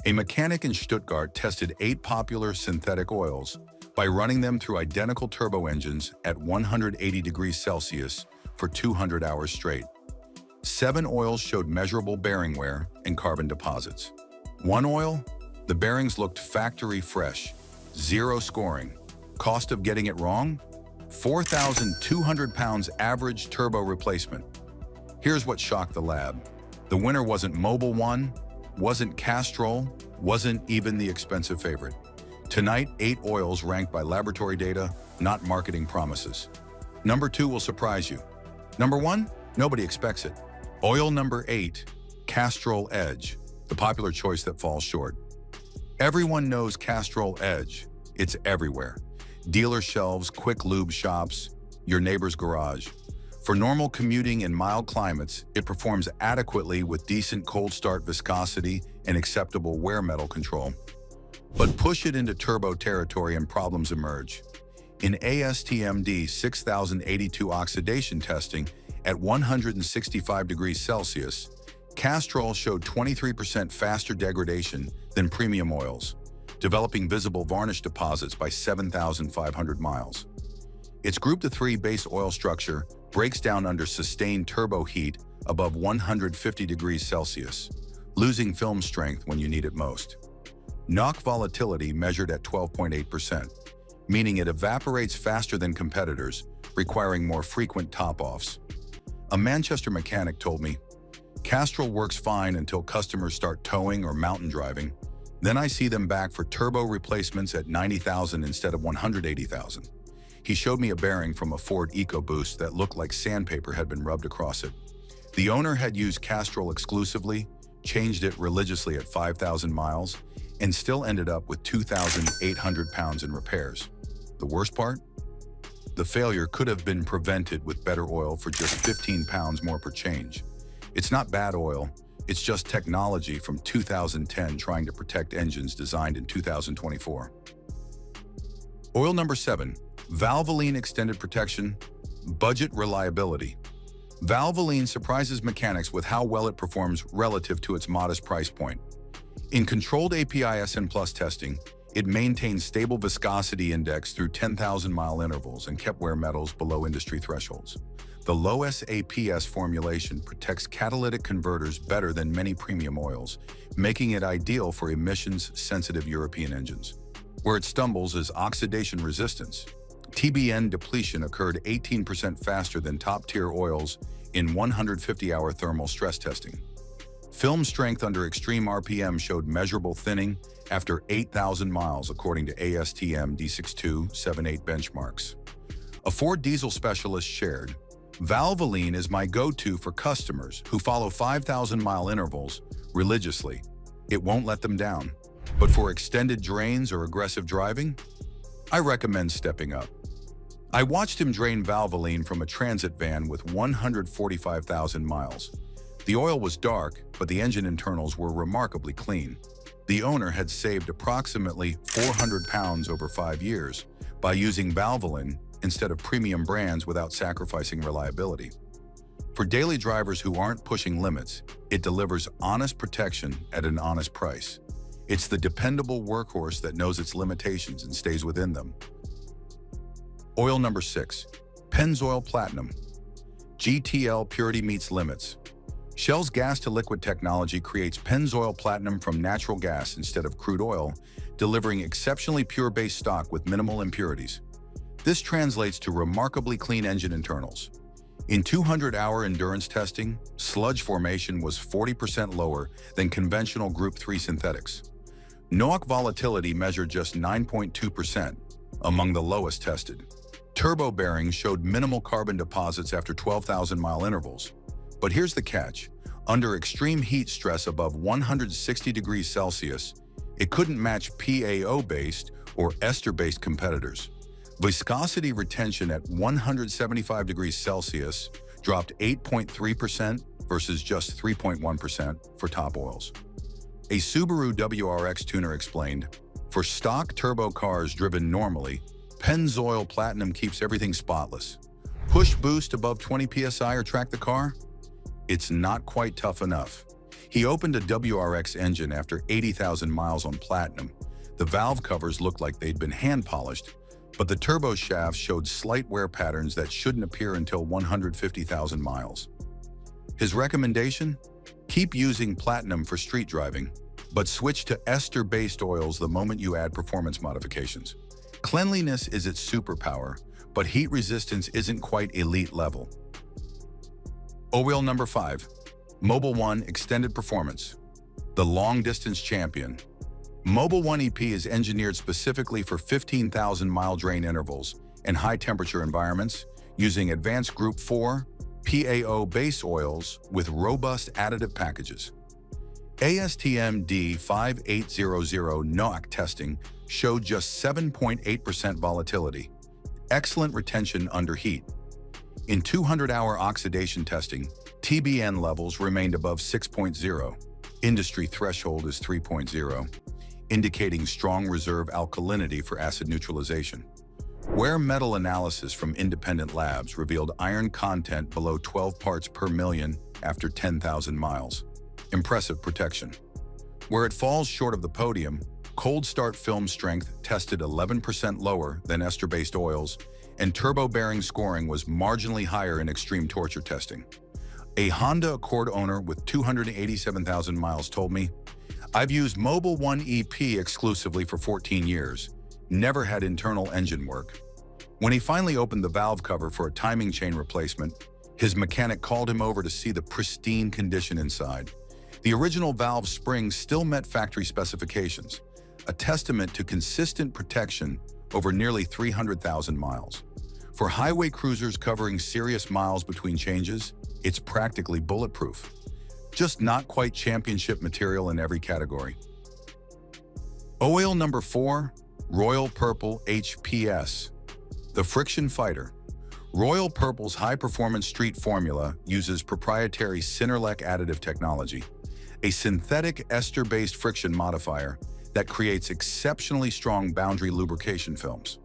A mechanic in Stuttgart tested 8 popular synthetic oils by running them through identical turbo engines at 180 degrees Celsius for 200 hours straight. 7 oils showed measurable bearing wear and carbon deposits. One oil, the bearings looked factory fresh, 0 scoring. Cost of getting it wrong? 4,200 pounds average turbo replacement. Here's what shocked the lab. The winner wasn't Mobil 1, wasn't Castrol, wasn't even the expensive favorite. Tonight, 8 oils ranked by laboratory data, not marketing promises. Number 2 will surprise you. Number 1, nobody expects it. Oil number 8, Castrol Edge, the popular choice that falls short. Everyone knows Castrol Edge. It's everywhere. Dealer shelves, quick lube shops, your neighbor's garage. For normal commuting in mild climates, it performs adequately with decent cold start viscosity and acceptable wear metal control. But push it into turbo territory and problems emerge. In ASTM D6082 oxidation testing at 165 degrees Celsius, Castrol showed 23% faster degradation than premium oils, developing visible varnish deposits by 7,500 miles. Its Group 3 base oil structure breaks down under sustained turbo heat above 150 degrees Celsius, losing film strength when you need it most. Knock volatility measured at 12.8%, meaning it evaporates faster than competitors, requiring more frequent top-offs. A Manchester mechanic told me, Castrol works fine until customers start towing or mountain driving. Then I see them back for turbo replacements at 90,000 instead of 180,000. He showed me a bearing from a Ford EcoBoost that looked like sandpaper had been rubbed across it. The owner had used Castrol exclusively, changed it religiously at 5,000 miles, and still ended up with 2,800 pounds in repairs. The worst part? The failure could have been prevented with better oil for just 15 pounds more per change. It's not bad oil, it's just technology from 2010 trying to protect engines designed in 2024. Oil number 7, Valvoline Extended Protection, Budget Reliability. Valvoline surprises mechanics with how well it performs relative to its modest price point. In controlled API-SN Plus testing, it maintained stable viscosity index through 10,000-mile intervals and kept wear metals below industry thresholds. The low SAPS formulation protects catalytic converters better than many premium oils, making it ideal for emissions-sensitive European engines. Where it stumbles is oxidation resistance. TBN depletion occurred 18% faster than top-tier oils in 150-hour thermal stress testing. Film strength under extreme RPM showed measurable thinning after 8,000 miles, according to ASTM D6278 benchmarks. A Ford diesel specialist shared, Valvoline is my go-to for customers who follow 5,000-mile intervals religiously. It won't let them down. But for extended drains or aggressive driving, I recommend stepping up. I watched him drain Valvoline from a transit van with 145,000 miles. The oil was dark, but the engine internals were remarkably clean. The owner had saved approximately 400 pounds over 5 years by using Valvoline instead of premium brands without sacrificing reliability. For daily drivers who aren't pushing limits, it delivers honest protection at an honest price. It's the dependable workhorse that knows its limitations and stays within them. Oil number 6, Pennzoil Platinum. GTL purity meets limits. Shell's gas-to-liquid technology creates Pennzoil Platinum from natural gas instead of crude oil, delivering exceptionally pure base stock with minimal impurities. This translates to remarkably clean engine internals. In 200-hour endurance testing, sludge formation was 40% lower than conventional Group 3 synthetics. Knock volatility measured just 9.2%, among the lowest tested. Turbo bearings showed minimal carbon deposits after 12,000-mile intervals. But here's the catch. Under extreme heat stress above 160 degrees Celsius, it couldn't match PAO-based or ester-based competitors. Viscosity retention at 175 degrees Celsius dropped 8.3% versus just 3.1% for top oils. A Subaru WRX tuner explained, for stock turbo cars driven normally, Pennzoil Platinum keeps everything spotless. Push boost above 20 psi or track the car? It's not quite tough enough. He opened a WRX engine after 80,000 miles on platinum. The valve covers looked like they'd been hand-polished, but the turbo shafts showed slight wear patterns that shouldn't appear until 150,000 miles. His recommendation? Keep using platinum for street driving, but switch to ester-based oils the moment you add performance modifications. Cleanliness is its superpower, but heat resistance isn't quite elite level. Oil number 5. Mobil 1 Extended Performance. The long-distance champion. Mobil 1 EP is engineered specifically for 15,000-mile drain intervals and high-temperature environments using advanced Group 4 PAO base oils with robust additive packages. ASTM D5800 NOC testing showed just 7.8% volatility, excellent retention under heat. In 200-hour oxidation testing, TBN levels remained above 6.0. Industry threshold is 3.0, indicating strong reserve alkalinity for acid neutralization. Wear metal analysis from independent labs revealed iron content below 12 parts per million after 10,000 miles. Impressive protection. Where it falls short of the podium, cold start film strength tested 11% lower than ester-based oils, and turbo bearing scoring was marginally higher in extreme torture testing. A Honda Accord owner with 287,000 miles told me, "I've used Mobil 1 EP exclusively for 14 years, never had internal engine work." When he finally opened the valve cover for a timing chain replacement, his mechanic called him over to see the pristine condition inside. The original valve springs still met factory specifications, a testament to consistent protection over nearly 300,000 miles. For highway cruisers covering serious miles between changes, it's practically bulletproof. Just not quite championship material in every category. Oil number 4, Royal Purple HPS. The Friction Fighter. Royal Purple's high-performance street formula uses proprietary Synerlec additive technology, a synthetic ester-based friction modifier that creates exceptionally strong boundary lubrication films.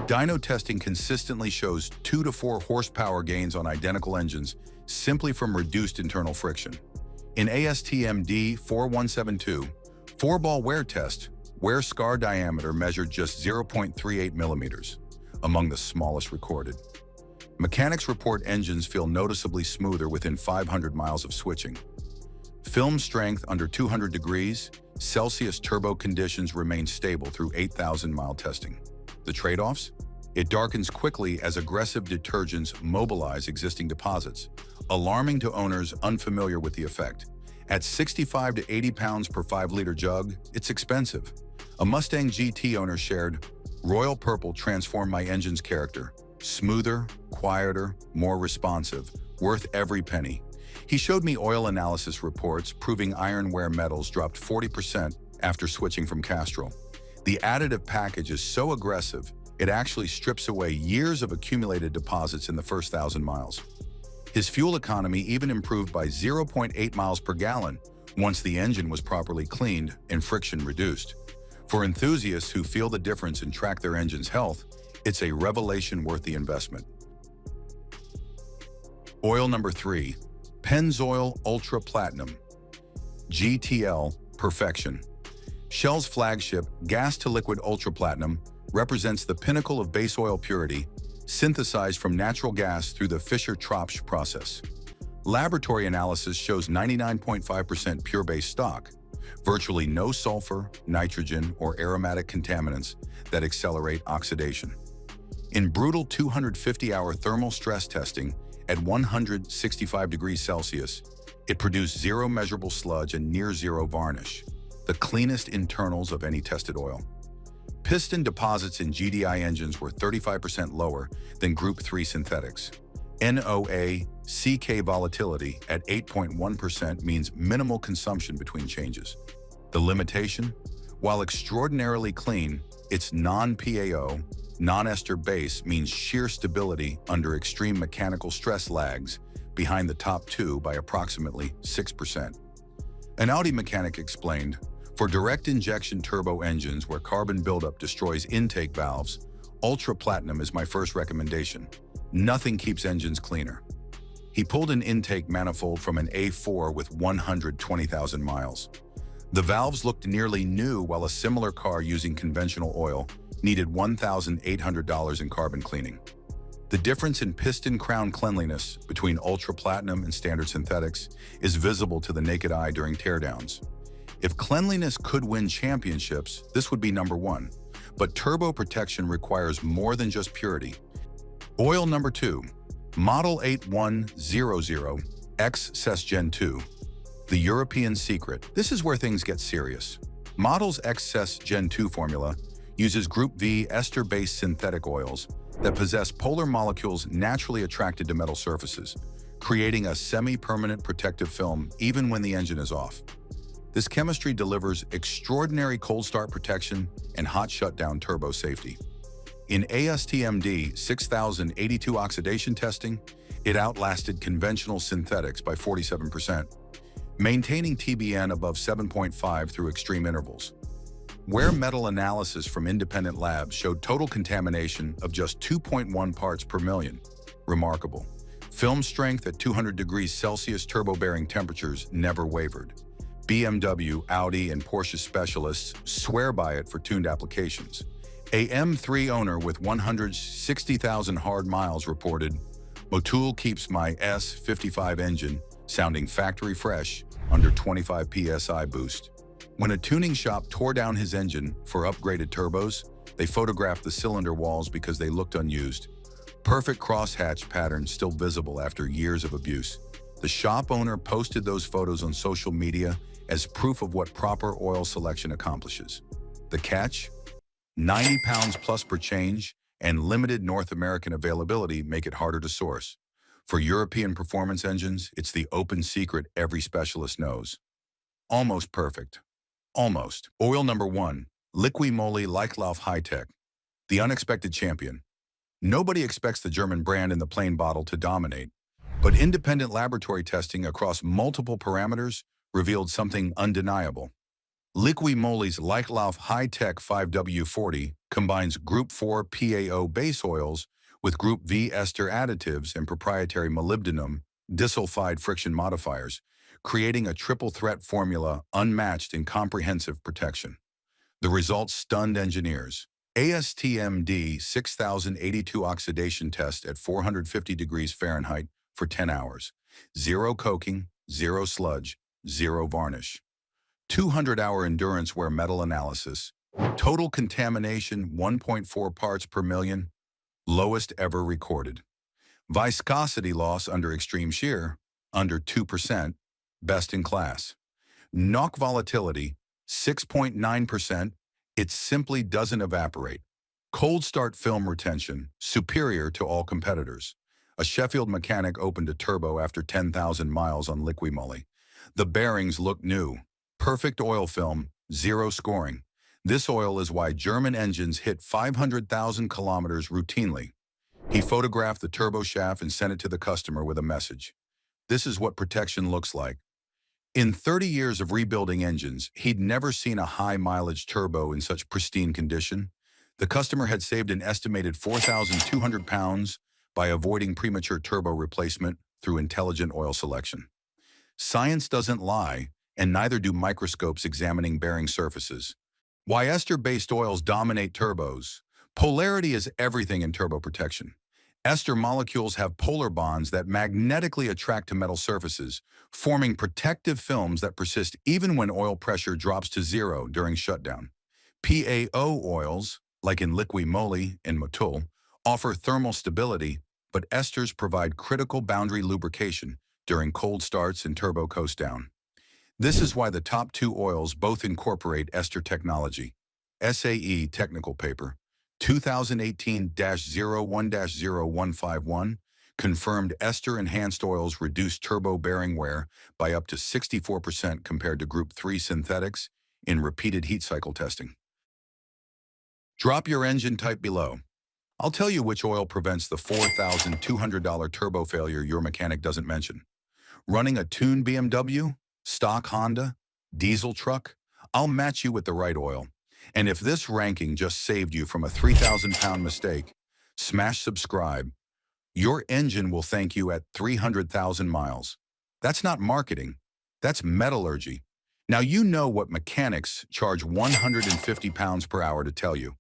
Dyno testing consistently shows 2 to 4 horsepower gains on identical engines simply from reduced internal friction. In ASTM D4172, 4-ball wear test, wear scar diameter measured just 0.38 millimeters, among the smallest recorded. Mechanics report engines feel noticeably smoother within 500 miles of switching. Film strength under 200 degrees Celsius turbo conditions remain stable through 8,000-mile testing. The trade-offs? It darkens quickly as aggressive detergents mobilize existing deposits, alarming to owners unfamiliar with the effect. At 65 to 80 pounds per 5-liter jug, it's expensive. A Mustang GT owner shared, "Royal Purple transformed my engine's character. Smoother, quieter, more responsive, worth every penny." He showed me oil analysis reports proving iron wear metals dropped 40% after switching from Castrol. The additive package is so aggressive, it actually strips away years of accumulated deposits in the first 1,000 miles. His fuel economy even improved by 0.8 miles per gallon once the engine was properly cleaned and friction reduced. For enthusiasts who feel the difference and track their engine's health, it's a revelation worth the investment. Oil number 3, Pennzoil Ultra Platinum. GTL Perfection. Shell's flagship gas-to-liquid Ultra Platinum represents the pinnacle of base oil purity, synthesized from natural gas through the Fischer-Tropsch process. Laboratory analysis shows 99.5% pure base stock, virtually no sulfur, nitrogen, or aromatic contaminants that accelerate oxidation. In brutal 250-hour thermal stress testing at 165 degrees Celsius, it produced zero measurable sludge and near zero varnish, the cleanest internals of any tested oil. Piston deposits in GDI engines were 35% lower than Group 3 synthetics. NOA/CK volatility at 8.1% means minimal consumption between changes. The limitation? While extraordinarily clean, its non-PAO, non-ester base means sheer stability under extreme mechanical stress lags behind the top two by approximately 6%. An Audi mechanic explained, "For direct injection turbo engines where carbon buildup destroys intake valves, Ultra Platinum is my first recommendation. Nothing keeps engines cleaner." He pulled an intake manifold from an A4 with 120,000 miles. The valves looked nearly new, while a similar car using conventional oil needed $1,800 in carbon cleaning. The difference in piston crown cleanliness between ultra platinum and standard synthetics is visible to the naked eye during teardowns. If cleanliness could win championships, this would be number one. But turbo protection requires more than just purity. Oil number 2, Model 8100 X-cess Gen 2. The European secret. This is where things get serious. Model's X-cess Gen 2 formula uses Group V ester-based synthetic oils that possess polar molecules naturally attracted to metal surfaces, creating a semi-permanent protective film even when the engine is off. This chemistry delivers extraordinary cold start protection and hot shutdown turbo safety. In ASTM 6082 oxidation testing, it outlasted conventional synthetics by 47%, maintaining TBN above 7.5 through extreme intervals. Wear metal analysis from independent labs showed total contamination of just 2.1 parts per million. Remarkable. Film strength at 200 degrees Celsius turbo-bearing temperatures never wavered. BMW, Audi, and Porsche specialists swear by it for tuned applications. A M3 owner with 160,000 hard miles reported, "Motul keeps my S55 engine sounding factory fresh under 25 psi boost." When a tuning shop tore down his engine for upgraded turbos, they photographed the cylinder walls because they looked unused. Perfect crosshatch patterns still visible after years of abuse. The shop owner posted those photos on social media as proof of what proper oil selection accomplishes. The catch? 90 pounds plus per change and limited North American availability make it harder to source. For European performance engines, it's the open secret every specialist knows. Almost perfect. Almost. Oil number 1, Liqui Moly Leichtlauf High-Tech, the unexpected champion. Nobody expects the German brand in the plain bottle to dominate, but independent laboratory testing across multiple parameters revealed something undeniable. Liqui Moly's Leichtlauf High-Tech 5W40 combines Group 4 PAO base oils with Group V ester additives and proprietary molybdenum disulfide friction modifiers, creating a triple threat formula unmatched in comprehensive protection. The results stunned engineers. ASTM 6082 oxidation test at 450 degrees Fahrenheit for 10 hours. Zero coking, zero sludge, zero varnish. 200-hour endurance wear metal analysis. Total contamination 1.4 parts per million, lowest ever recorded. Viscosity loss under extreme shear, under 2%, best in class. Knock volatility, 6.9%, it simply doesn't evaporate. Cold start film retention, superior to all competitors. A Sheffield mechanic opened a turbo after 10,000 miles on Liqui Moly. The bearings look new. Perfect oil film, zero scoring. This oil is why German engines hit 500,000 kilometers routinely. He photographed the turbo shaft and sent it to the customer with a message. This is what protection looks like. In 30 years of rebuilding engines, he'd never seen a high-mileage turbo in such pristine condition. The customer had saved an estimated 4,200 pounds by avoiding premature turbo replacement through intelligent oil selection. Science doesn't lie, and neither do microscopes examining bearing surfaces. Why ester-based oils dominate turbos? Polarity is everything in turbo protection. Ester molecules have polar bonds that magnetically attract to metal surfaces, forming protective films that persist even when oil pressure drops to zero during shutdown. PAO oils, like in Liqui Moly and Motul, offer thermal stability, but esters provide critical boundary lubrication during cold starts and turbo coast down. This is why the top 2 oils both incorporate ester technology. SAE Technical Paper 2018-01-0151 confirmed ester-enhanced oils reduce turbo bearing wear by up to 64% compared to Group 3 synthetics in repeated heat cycle testing. Drop your engine type below. I'll tell you which oil prevents the $4,200 turbo failure your mechanic doesn't mention. Running a tuned BMW, stock Honda, diesel truck, I'll match you with the right oil. And if this ranking just saved you from a 3,000-pound mistake, smash subscribe. Your engine will thank you at 300,000 miles. That's not marketing. That's metallurgy. Now you know what mechanics charge 150 pounds per hour to tell you.